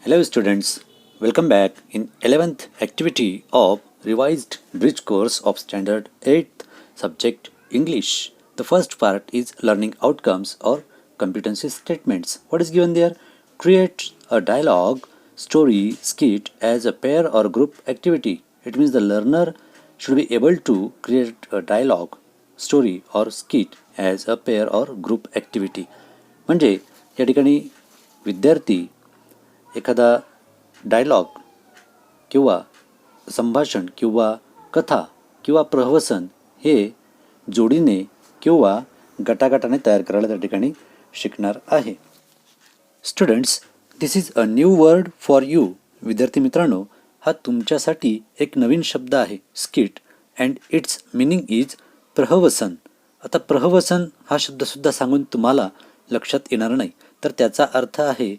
Hello students, welcome back in 11th activity of revised bridge course of standard 8th subject English. The first part is learning outcomes or competency statements. What is given there? Create a dialogue, story, skit as a pair or group activity. It means the learner should be able to create a dialogue, story or skit as a pair or group activity. म्हणजे या ठिकाणी विद्यार्थी एखादा dialogue किंवा संभाषण किंवा कथा किंवा प्रहवसन हे जोडीने किंवा गटागटाने तयार करायला त्या ठिकाणी शिकणार आहे. Students, this is a new word for you. विद्यार्थी मित्रांनो, हा तुमच्यासाठी एक नवीन शब्द आहे skit and its meaning is प्रहवसन. आता प्रहवसन हा शब्दसुद्धा सांगून तुम्हाला लक्षात येणार नाही, तर त्याचा अर्थ आहे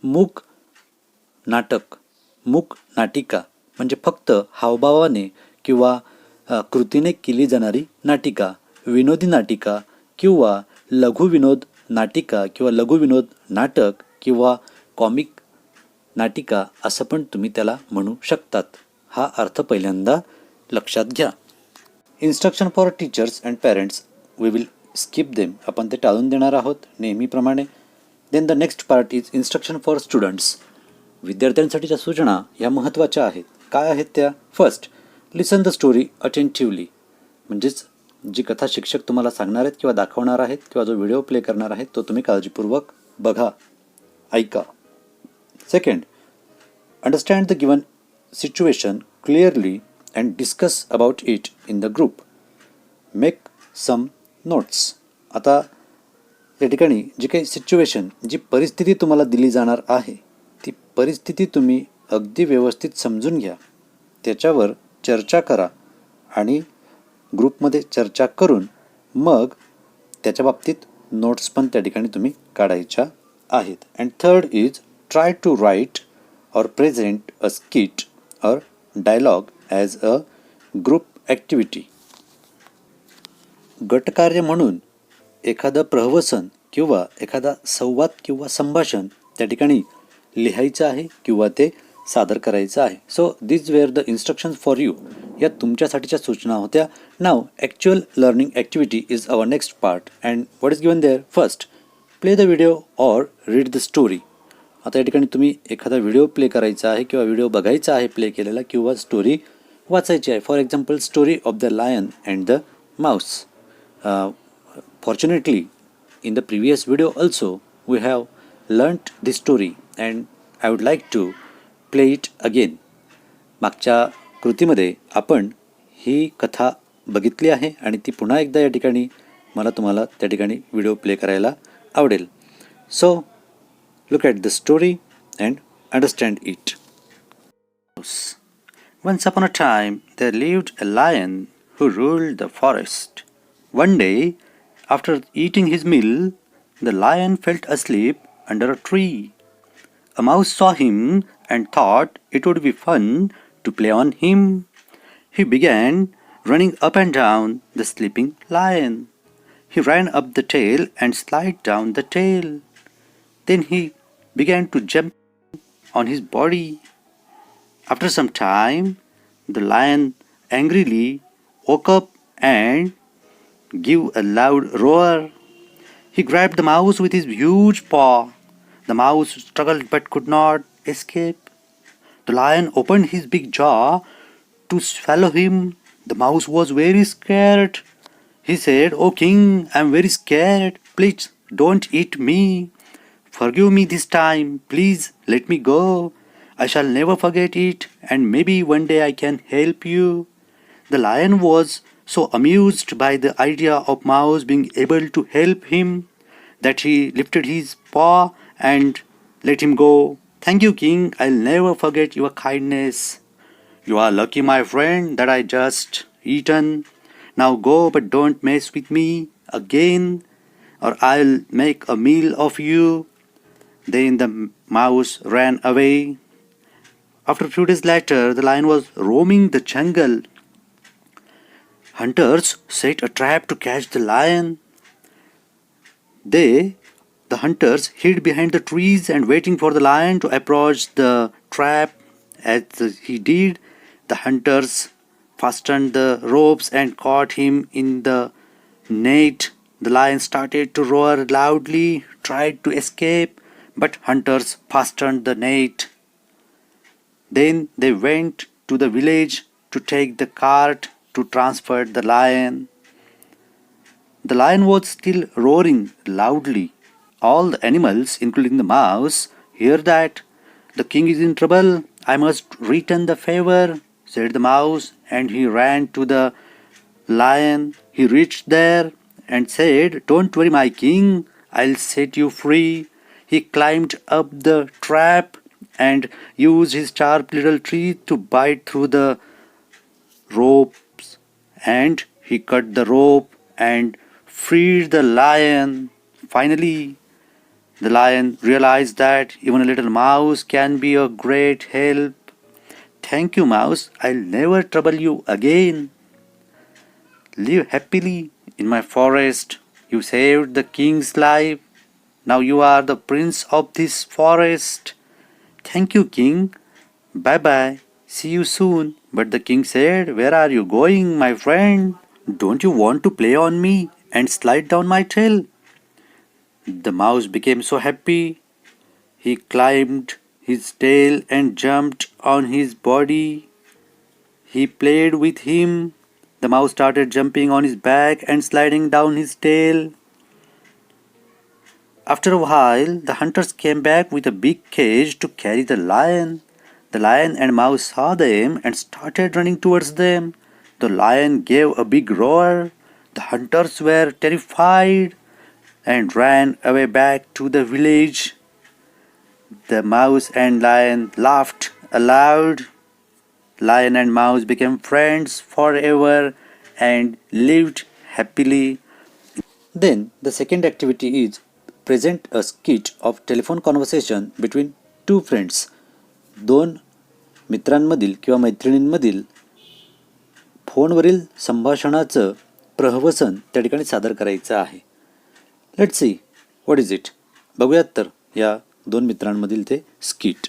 मूक नाटक, मूक नाटिका म्हणजे फक्त हावभावाने किंवा कृतीने केली जाणारी नाटिका, विनोदी नाटिका किंवा लघुविनोद नाटिका किंवा लघुविनोद नाटक किंवा कॉमिक नाटिका असं पण तुम्ही त्याला म्हणू शकतात. हा अर्थ पहिल्यांदा लक्षात घ्या. Instruction for teachers and parents, we will skip them. आपण ते टाळून देणार आहोत नेहमीप्रमाणे. Then the next part is instruction for students. विद्यार्थ्यांसाठीच्या सूचना या महत्त्वाच्या आहेत. काय आहेत त्या? First, listen the story attentively. म्हणजेच जी कथा शिक्षक तुम्हाला सांगणार आहेत किंवा दाखवणार आहेत किंवा जो व्हिडिओ प्ले करणार आहेत तो तुम्ही काळजीपूर्वक बघा, ऐका. Second, understand the given situation clearly and discuss about it in the group. Make some notes. आता या ठिकाणी जी काही सिच्युएशन, जी परिस्थिती तुम्हाला दिली जाणार आहे ती परिस्थिती तुम्ही अगदी व्यवस्थित समजून घ्या, त्याच्यावर चर्चा करा आणि ग्रुपमध्ये चर्चा करून मग त्याच्या बाबतीत नोट्स पण त्या ठिकाणी तुम्ही काढायच्या आहेत. And third is try to write or present a skit or dialogue as a group activity. गटकार्य म्हणून एखादं प्रहवसन किंवा एखादा संवाद किंवा संभाषण त्या ठिकाणी लिहायचं आहे किंवा ते सादर करायचं आहे. So this were the instructions for you. या तुमच्यासाठीच्या सूचना होत्या. Now actual learning activity is our next part and what is given there? First, play the video or read the story. आता या ठिकाणी तुम्ही एखादा व्हिडिओ प्ले करायचा आहे किंवा व्हिडिओ बघायचा आहे प्ले केलेला किंवा स्टोरी वाचायची आहे. For example, story of the lion and the mouse. Fortunately in the previous video also we have learnt this story and I would like to play it again. मागच्या कृतीमध्ये आपण ही कथा बघितली आहे आणि ती पुन्हा एकदा या ठिकाणी मला तुम्हाला त्या ठिकाणी व्हिडिओ प्ले करायला आवडेल. So look at the story and understand it. Once upon a time there lived a lion who ruled the forest. One day, after eating his meal, the lion fell asleep under a tree. A mouse saw him and thought it would be fun to play on him. He began running up and down the sleeping lion. He ran up the tail and slid down the tail. Then he began to jump on his body. After some time, the lion angrily woke up and gave a loud roar. He grabbed the mouse with his huge paw. The mouse struggled but could not escape. The lion opened his big jaw to swallow him. The mouse was very scared. He said, "Oh king, I am very scared. Please don't eat me. Forgive me this time. Please let me go. I shall never forget it, and maybe one day I can help you." The lion was so amused by the idea of mouse being able to help him that he lifted his paw and let him go. "Thank you, king. I'll never forget your kindness. You are lucky, my friend, that I just eaten. Now go, but don't mess with me again, or I'll make a meal of you." Then the mouse ran away. After a few days later, the lion was roaming the jungle. Hunters set a trap to catch the lion. They The hunters hid behind the trees and waiting for the lion to approach the trap. As he did, the hunters fastened the ropes and caught him in the net. The lion started to roar loudly, tried to escape, but hunters fastened the net. Then they went to the village to take the cart to transport the lion. The lion was still roaring loudly. All the animals, including the mouse, hear that. The king is in trouble. I must return the favor, said the mouse, and he ran to the lion. He reached there and said, Don't worry, my king, I'll set you free. He climbed up the trap and used his sharp little teeth to bite through the ropes, and he cut the rope and freed the lion. Finally, the lion realized that even a little mouse can be a great help. Thank you, mouse. I'll never trouble you again. Live happily in my forest. You saved the king's life. Now you are the prince of this forest. Thank you, king. Bye bye. See you soon. But the king said, Where are you going, my friend? Don't you want to play on me and slide down my tail? The mouse became so happy. He climbed his tail and jumped on his body. He played with him. The mouse started jumping on his back and sliding down his tail. After a while, the hunters came back with a big cage to carry the lion. The lion and mouse saw them and started running towards them. The lion gave a big roar. The hunters were terrified and ran away back to the village. The mouse and lion laughed aloud. Lion and mouse became friends forever and lived happily. Then the second activity is present a skit of telephone conversation between two friends. दोन मित्रांमधील किंवा मैत्रिणींमधील फोनवरील संभाषणाचं प्रहवसन त्या ठिकाणी सादर करायचं आहे. Let's see what is it. बघूयात तर या दोन मित्रांमधील ते skit.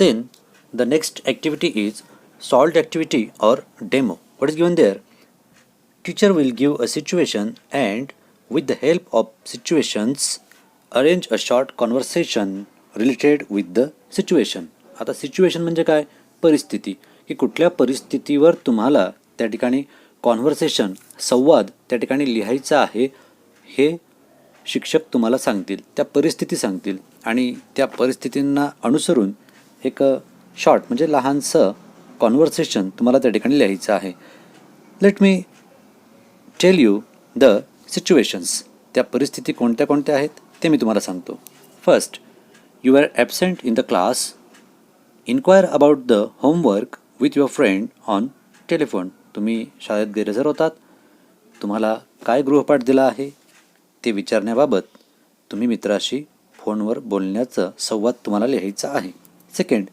Then the next activity is solved activity or demo. What is given there? Teacher will give a situation and with the help of situations arrange a short conversation related with the situation. आता situation म्हणजे काय? परिस्थिती. की कुठल्या परिस्थितीवर तुम्हाला त्या ठिकाणी कॉन्व्हर्सेशन संवाद त्या ठिकाणी लिहायचा आहे हे शिक्षक तुम्हाला सांगतील, त्या परिस्थिती सांगतील आणि त्या परिस्थितींना अनुसरून एक शॉर्ट म्हणजे लहानसं कॉन्व्हर्सेशन तुम्हाला त्या ठिकाणी लिहायचं आहे. Let me tell you the situations. त्या परिस्थिती कोणत्या कोणत्या आहेत ते मी तुम्हाला सांगतो. First, you are absent in the class. Inquire about the homework with your friend on telephone. तुम्ही शाळेत गैरहजर होतात. तुम्हाला काय गृहपाठ दिला आहे ते विचारण्याबाबत तुम्ही मित्राशी फोनवर बोलण्याचं संवाद तुम्हाला लिहायचा आहे. Second,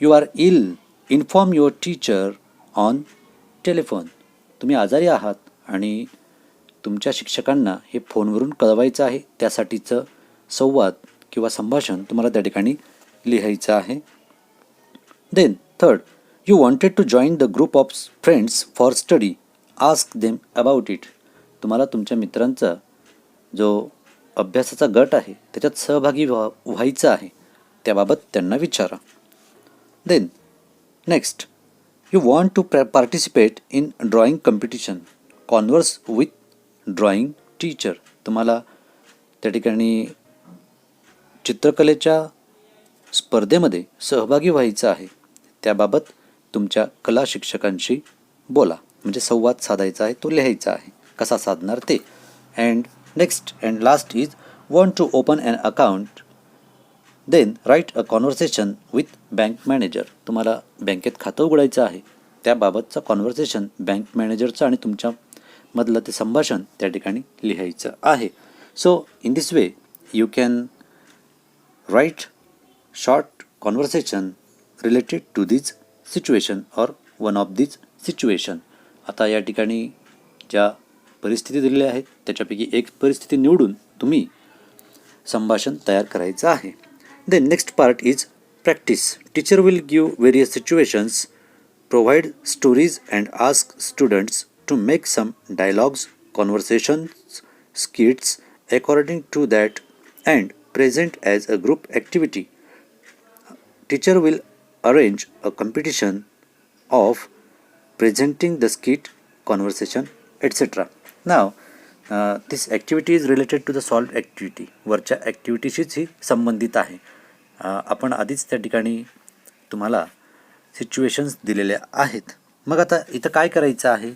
you are ill. Inform your teacher on telephone. तुम्ही आजारी आहात आणि तुमच्या शिक्षकांना हे फोनवरून कळवायचं आहे. त्यासाठीचं संवाद किंवा संभाषण तुम्हाला त्या ठिकाणी लिहायचं आहे. Then third, you wanted to join the group of friends for study. Ask them about it. तुम्हाला तुमच्या मित्रांचा जो अभ्यासाचा गट आहे त्याच्यात सहभागी व्हायचं आहे त्याबाबत त्यांना विचारा. Then next, you want to participate in drawing competition. Converse with drawing teacher. तुम्हाला त्या ठिकाणी चित्रकलेच्या स्पर्धेमध्ये सहभागी व्हायचं आहे त्याबाबत तुमच्या कला शिक्षकांशी बोला. म्हणजे संवाद साधायचा आहे, तो लिहायचा आहे. कसा साधणार ते. And next and last is want to open an account. Then write a conversation with bank manager. तुम्हाला बँकेत खातं उघडायचं आहे त्याबाबतचं कॉन्व्हर्सेशन बँक मॅनेजरचं आणि तुमच्यामधलं ते संभाषण त्या ठिकाणी लिहायचं आहे. So in this way you can write short conversation related to this situation or one of these situation. आता या ठिकाणी ज्या परिस्थिती दिलेल्या आहेत त्याच्यापैकी एक परिस्थिती निवडून तुम्ही संभाषण तयार करायचं आहे. Then next part is practice. Teacher will give various situations, provide stories and ask students to make some dialogues, conversations, skits according to that and present as a group activity. Teacher will arrange a competition of presenting the skit, conversation, etc. Now, this activity is related to the solved activity. वरच्या ॲक्टिव्हिटीशीच ही संबंधित आहे. आपण आधीच त्या ठिकाणी तुम्हाला situations दिलेल्या आहेत. मग आता इथं काय करायचं आहे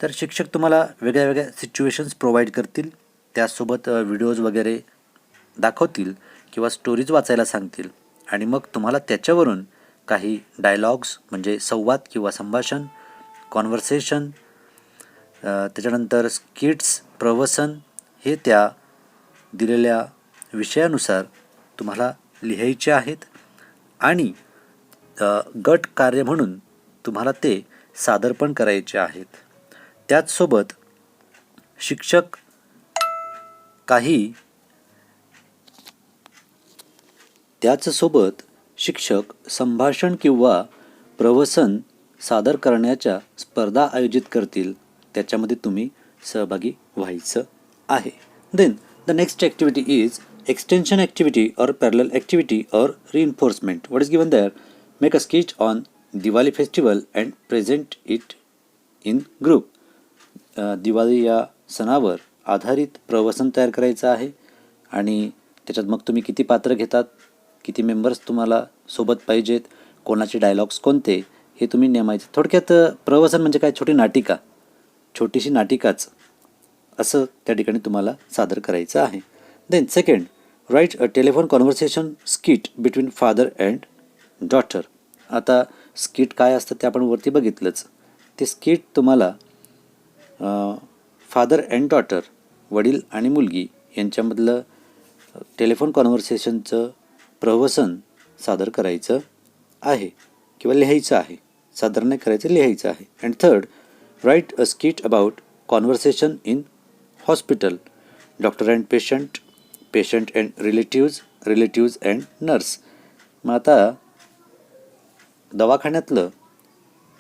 तर शिक्षक तुम्हाला वेगळ्या वेगळ्या सिच्युएशन्स प्रोव्हाइड करतील, त्यासोबत व्हिडिओज वगैरे दाखवतील किंवा स्टोरीज वाचायला सांगतील आणि मग तुम्हाला त्याच्यावरून काही डायलॉग्स म्हणजे संवाद किंवा संभाषण, कॉन्व्हर्सेशन, त्याच्यानंतर स्किट्स, प्रवसन हे त्या दिलेल्या विषयानुसार तुम्हाला लिहायचे आहेत आणि गट कार्य म्हणून तुम्हाला ते सादर पण करायचे आहेत. त्याचसोबत शिक्षक संभाषण किंवा प्रवसन सादर करण्याच्या स्पर्धा आयोजित करतील, त्याच्यामध्ये तुम्ही सहभागी व्हायचं आहे. Then the next activity is extension activity or parallel activity or reinforcement. What is given there? Make a sketch on Diwali festival and present it in group. Diwali या सणावर आधारित प्रवसन तयार करायचं आहे आणि त्याच्यात मग तुम्ही किती पात्र घेतात, किती मेंबर्स तुम्हाला सोबत पाहिजेत, कोणाचे डायलॉग्स कोणते हे तुम्ही नेमायचं. थोडक्यात प्रवसन म्हणजे काय, छोटीशी नाटिकाच असं त्या ठिकाणी तुम्हाला सादर करायचं आहे. Then second, write a telephone conversation skit between father and daughter. आता स्किट काय असतं ते आपण वरती बघितलंच. ते स्किट तुम्हाला फादर अँड डॉटर, वडील आणि मुलगी यांच्यामधलं टेलिफोन कॉन्व्हर्सेशनचं प्रवसन सादर करायचं आहे किंवा लिहायचं आहे. सादर नाही करायचं, लिहायचं आहे. And third, right a skit about conversation in hospital, doctor and patient, patient and relatives and nurse. मग आता दवाखान्यातलं,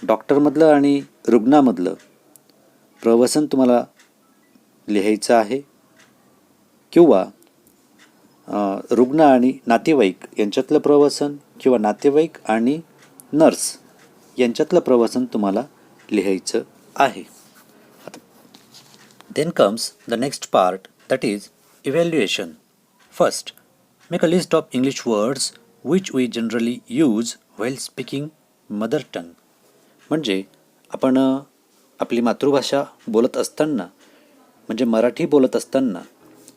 डॉक्टरमधलं आणि रुग्णामधलं प्रवसन तुम्हाला लिहायचं आहे किंवा रुग्ण आणि नातेवाईक यांच्यातलं प्रवसन किंवा नातेवाईक आणि नर्स यांच्यातलं प्रवसन तुम्हाला लिहायचं आहे. Then comes the next part, that is evaluation. First, make a list of English words which we generally use while speaking mother tongue. म्हणजे आपण आपली मातृभाषा बोलत असताना, म्हणजे मराठी बोलत असताना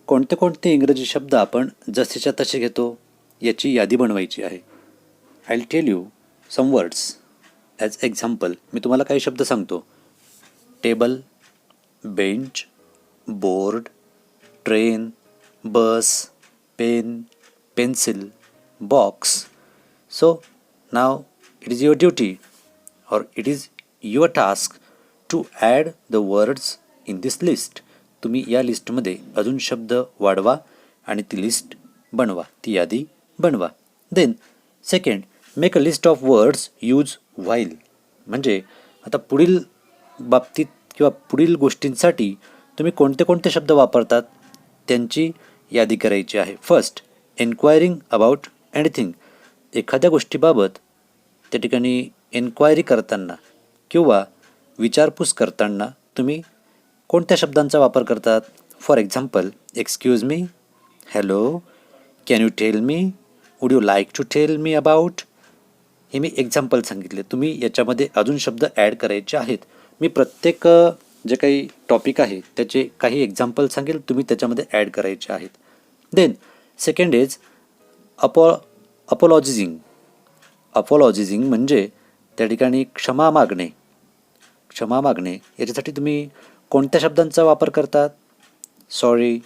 कोणते कोणते इंग्रजी शब्द आपण जसेच्या तसे घेतो याची यादी बनवायची आहे. I will tell you some words as example. मी तुम्हाला काही शब्द सांगतो. Table, bench, board, train, bus, pen, pencil, box. So now it is your duty or it is your task to add the words in this list. तुम्ही या लिस्टमध्ये अजून शब्द वाढवा आणि ती लिस्ट बनवा, ती यादी बनवा. Then second, make a list of words use while म्हणजे आता पुढील बाबतीत किंवा पुढील गोष्टींसाठी तुम्ही कोणते कोणते शब्द वापरतात त्यांची यादी करायची आहे. First, enquiring about anything. एखाद्या गोष्टीबाबत त्या ठिकाणी एन्क्वायरी करताना किंवा विचारपूस करताना तुम्ही कोणत्या शब्दांचा वापर करतात. For example, excuse me, hello, can you tell me, would you like to tell me about. हे मी एक्झाम्पल सांगितले. तुम्ही याच्यामध्ये अजून शब्द ॲड करायचे आहेत. मी प्रत्येक जे काही टॉपिक आहे त्याचे काही एक्झाम्पल सांगेल, तुम्ही त्याच्यामध्ये ॲड करायचे आहेत. Then second is apologising. Apologising म्हणजे त्या ठिकाणी क्षमा मागणे. क्षमा मागणे याच्यासाठी तुम्ही कोणत्या शब्दांचा वापर करतात. सॉरी,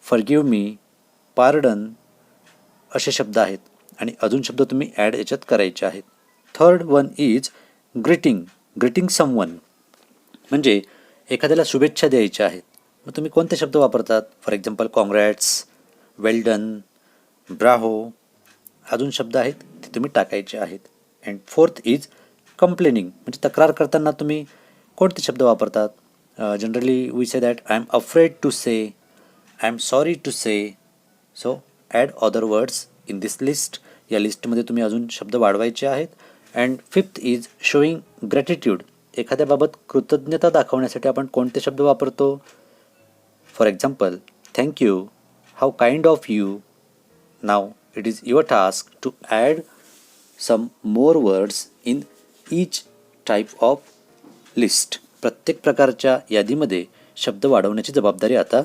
फॉरगिव्ह मी, पार्डन असे शब्द आहेत आणि अजून शब्द तुम्ही ॲड याच्यात करायचे आहेत. Third one is greeting. Greeting someone म्हणजे एखाद्याला शुभेच्छा द्यायच्या आहेत. मग तुम्ही कोणते शब्द वापरतात. For example, congrats, well done, bravo. अजून शब्द आहेत ते तुम्ही टाकायचे आहेत. अँड फोर्थ इज कंप्लेनिंग म्हणजे तक्रार करताना तुम्ही कोणते शब्द वापरतात. Generally we say that I am afraid to say, I am sorry to say. So add other words in this list. या लिस्टमध्ये तुम्ही अजून शब्द वाढवायचे आहेत. And fifth is showing gratitude. एखाद्याबाबत कृतज्ञता दाखवण्यासाठी आपण कोणते शब्द वापरतो. For example, thank you, how kind of you. Now it is your task to add some more words in each type of list. प्रत्येक प्रकारच्या यादीमध्ये शब्द वाढवण्याची जबाबदारी आता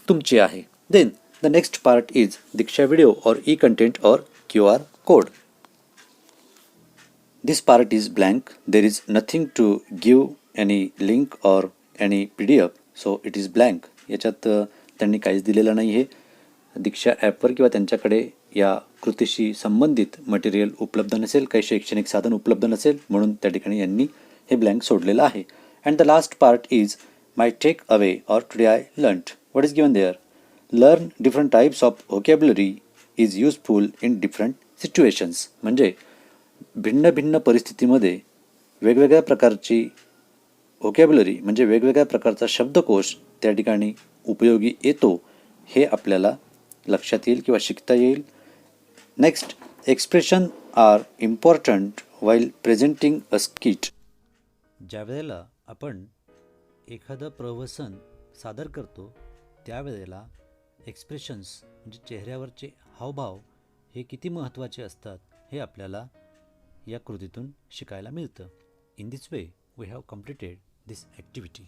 तुमची आहे. Then the next part is Diksha video or e content or QR code. This part is blank. There is nothing to give any link or any PDF. So it is blank. याच्यात त्यांनी काहीच दिलेलं नाही आहे. दीक्षा ॲपवर किंवा त्यांच्याकडे या कृतीशी संबंधित मटेरियल उपलब्ध नसेल, काही शैक्षणिक साधन उपलब्ध नसेल, म्हणून त्या ठिकाणी यांनी हे ब्लँक सोडलेलं आहे. And the last part is my take away or today I learned. What is given there. Learn different types of vocabulary is useful in different situations. म्हणजे भिन्न भिन्न परिस्थितीमध्ये वेगवेगळ्या प्रकारची व्होकॅब्युलरी म्हणजे वेगवेगळ्या प्रकारचा शब्दकोश त्या ठिकाणी उपयोगी येतो हे आपल्याला लक्षात येईल किंवा शिकता येईल. Next, expression are important while presenting a skit. ज्या वेळेला आपण एखादं प्रवचन सादर करतो त्यावेळेला एक्सप्रेशन्स म्हणजे चेहऱ्यावरचे हावभाव हे किती महत्त्वाचे असतात हे आपल्याला या कृतीतून शिकायला मिळतं. In this way we have completed this activity.